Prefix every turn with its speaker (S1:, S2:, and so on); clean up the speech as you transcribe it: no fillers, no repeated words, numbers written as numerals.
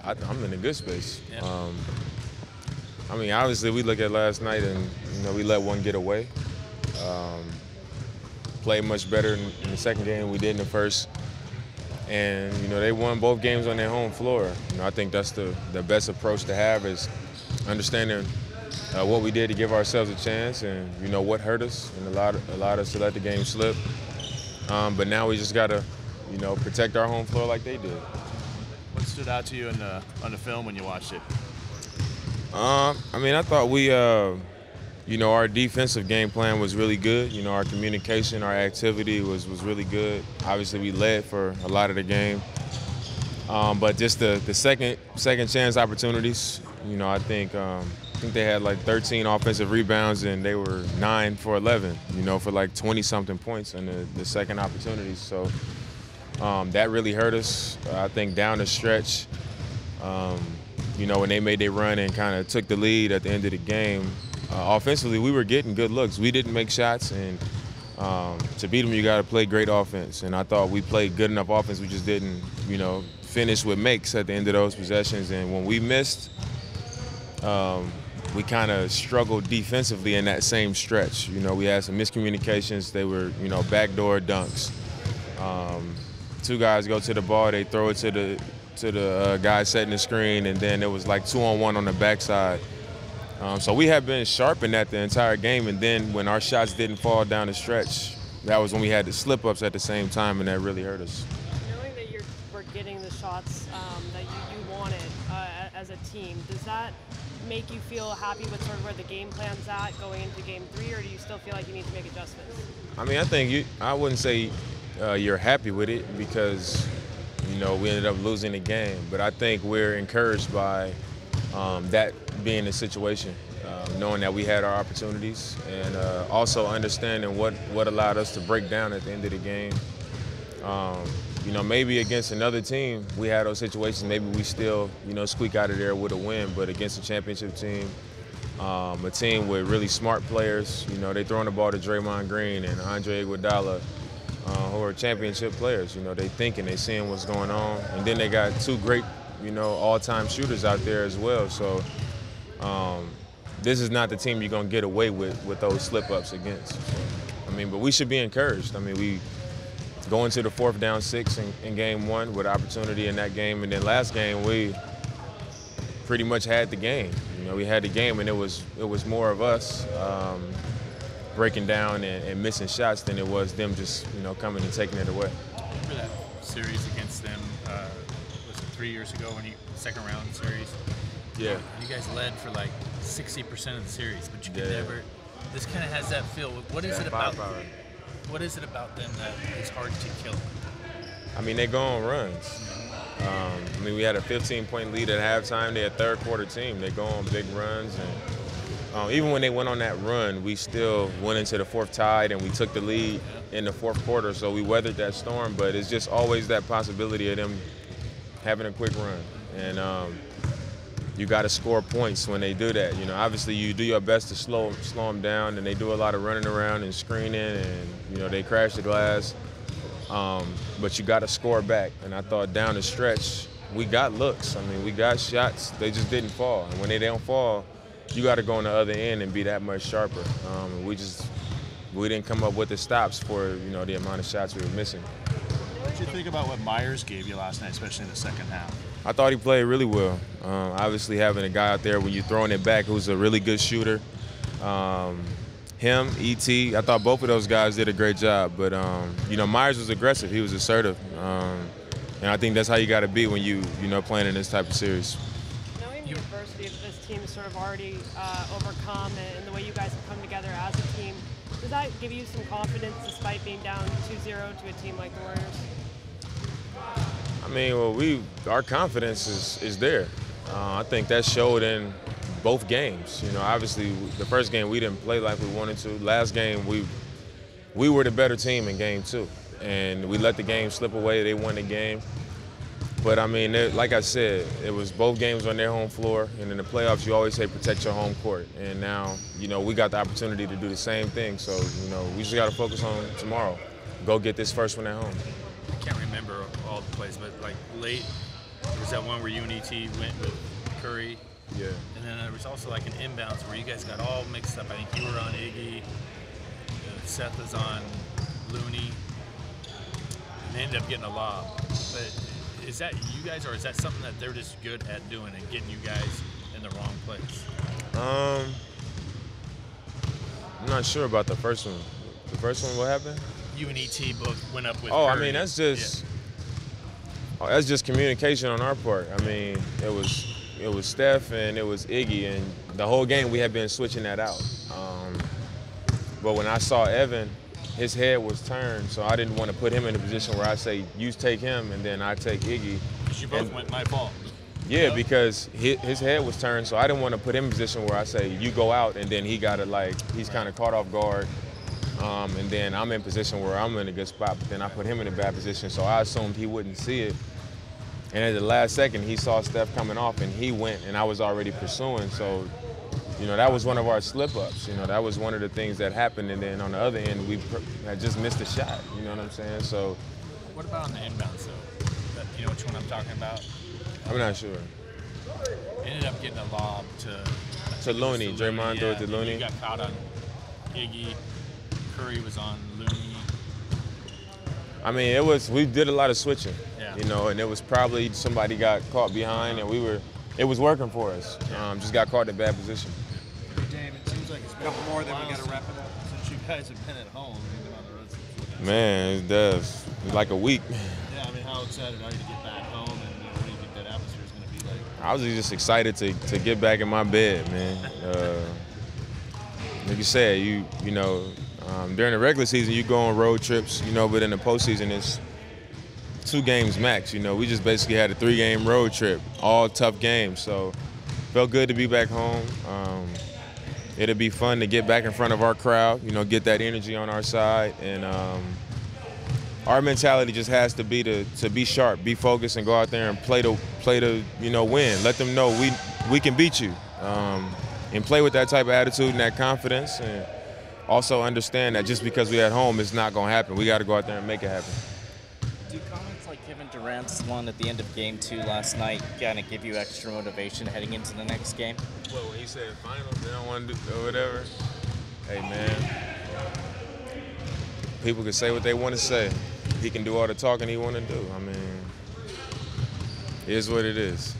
S1: I'm in a good space.
S2: Yeah.
S1: I mean, obviously, we look at last night and, we let one get away. Played much better in the second game than we did in the first. And, they won both games on their home floor. I think that's the best approach to have is understanding what we did to give ourselves a chance and, what hurt us and allowed us to let the game slip. But now we just got to, protect our home floor like they did.
S2: What stood out to you on the film when you watched it?
S1: I mean, I thought we, our defensive game plan was really good. Our communication, our activity was really good. Obviously, we led for a lot of the game. But just the second chance opportunities, I think they had like 13 offensive rebounds and they were 9 for 11, for like 20-something points in the second opportunities. So that really hurt us. I think down the stretch, when they made their run and kind of took the lead at the end of the game, offensively we were getting good looks. We didn't make shots, and to beat them you got to play great offense. And I thought we played good enough offense. We just didn't, finish with makes at the end of those possessions. And when we missed, we kind of struggled defensively in that same stretch. We had some miscommunications. They were, backdoor dunks. Two guys go to the ball, they throw it to the guy setting the screen, and then it was like 2-on-1 on the backside. So we have been sharp in that the entire game, and then when our shots didn't fall down the stretch, that was when we had the slip-ups at the same time, and that really hurt us.
S3: Knowing that we're getting the shots that you wanted as a team, does that make you feel happy with sort of where the game plan's at going into Game 3, or do you still feel like you need to make adjustments?
S1: I mean, I think I wouldn't say you're happy with it because, we ended up losing the game. But I think we're encouraged by that being the situation, knowing that we had our opportunities and also understanding what allowed us to break down at the end of the game. Maybe against another team, we had those situations. Maybe we still, squeak out of there with a win. But against a championship team, a team with really smart players, they throwing the ball to Draymond Green and Andre Iguodala, who are championship players. They thinking, they seeing what's going on. And then they got two great, all-time shooters out there as well. So this is not the team you're going to get away with those slip-ups against. But we should be encouraged. We go into the 4th down 6 in Game 1 with opportunity in that game. And then last game, we pretty much had the game. We had the game, and it was more of us breaking down and missing shots than it was them just, coming and taking it away.
S2: Remember that series against them, was it 3 years ago when second round series?
S1: Yeah.
S2: You guys led for like 60% of the series, but you could never. This kind of has that feel. What is it about? What is it about them that is hard to kill?
S1: They go on runs. We had a 15-point lead at halftime. They're a third-quarter team. They go on big runs, and even when they went on that run, we still went into the 4th tied, and we took the lead in the 4th quarter. So we weathered that storm, but it's just always that possibility of them having a quick run, and you got to score points when they do that. Obviously you do your best to slow them down, and they do a lot of running around and screening, and they crash the glass. But you got to score back. And I thought down the stretch we got looks. We got shots. They just didn't fall. And when they don't fall, you got to go on the other end and be that much sharper. We didn't come up with the stops for the amount of shots we were missing.
S2: What did you think about what Myers gave you last night, especially in the second half?
S1: I thought he played really well. Obviously having a guy out there when you're throwing it back who's a really good shooter. Him, E.T., I thought both of those guys did a great job. But, Myers was aggressive. He was assertive. And I think that's how you got to be when you playing in this type of series.
S3: Knowing the adversity that this team has sort of already overcome and the way you guys have come together as a team, does that give you some confidence despite being down 2-0 to a team like the Warriors?
S1: Our confidence is there. I think that showed in both games. Obviously the first game we didn't play like we wanted to. Last game we were the better team in Game 2, and we let the game slip away. They won the game. But like I said, it was both games on their home floor, and in the playoffs you always say protect your home court. And now, we got the opportunity to do the same thing. So, we just got to focus on tomorrow. Go get this first one at home.
S2: I can't remember all the plays, but like late was that one where you and ET went with Curry.
S1: Yeah.
S2: And then there was also like an inbounds where you guys got all mixed up. I think you were on Iggy, Seth was on Looney, and they ended up getting a lob. But is that you guys, or is that something that they're just good at doing and getting you guys in the wrong place?
S1: I'm not sure about the first one. The first one, what happened?
S2: You and ET both went up with
S1: Oh,
S2: Curry.
S1: I mean, that's just communication on our part. I mean, it was Steph and it was Iggy, and the whole game we had been switching that out. But when I saw Evan, his head was turned, so I didn't want to put him in a position where I say, you take him, and then I take Iggy.
S2: Because you both went my fault.
S1: Yeah, because his head was turned, so I didn't want to put him in a position where I say, you go out, and then he got it he's kind of caught off guard. And then I'm in position where I'm in a good spot, but then I put him in a bad position, so I assumed he wouldn't see it. And at the last second, he saw Steph coming off, and he went, and I was already pursuing. So, that was one of our slip-ups. That was one of the things that happened. And then on the other end, we had just missed a shot. You know what I'm saying? So.
S2: What about on the inbounds, though? You know which one I'm talking about?
S1: I'm not sure.
S2: Ended up getting a lob to
S1: Looney. Draymond threw it to Looney.
S2: You got caught on Iggy. Curry was on Looney.
S1: I mean, we did a lot of switching,
S2: yeah.
S1: And it was probably somebody got caught behind, and it was working for us. Just got caught in a bad position.
S4: Damn, it seems like it's been a couple more than we got to wrap it up since you guys have been at home. You've been on the road since
S1: Man, it does. It's like a week.
S4: Yeah, I mean, how excited are you to get back home, and what do you think that atmosphere is going to be like?
S1: I was just excited to get back in my bed, man. Like you said, during the regular season, you go on road trips, but in the postseason, it's 2 games max. We just basically had a 3-game road trip, all tough games. So felt good to be back home. It'll be fun to get back in front of our crowd, get that energy on our side. And our mentality just has to be to be sharp, be focused, and go out there and play to win. Let them know we can beat you. And play with that type of attitude and that confidence. And also understand that just because we're at home, it's not going to happen. We got to go out there and make it happen.
S5: Do comments like Kevin Durant's one at the end of Game 2 last night kind of give you extra motivation heading into the next game?
S1: Well, when he said finals, they don't want to do or whatever. Hey, man, people can say what they want to say. He can do all the talking he want to do. I mean, it is what it is.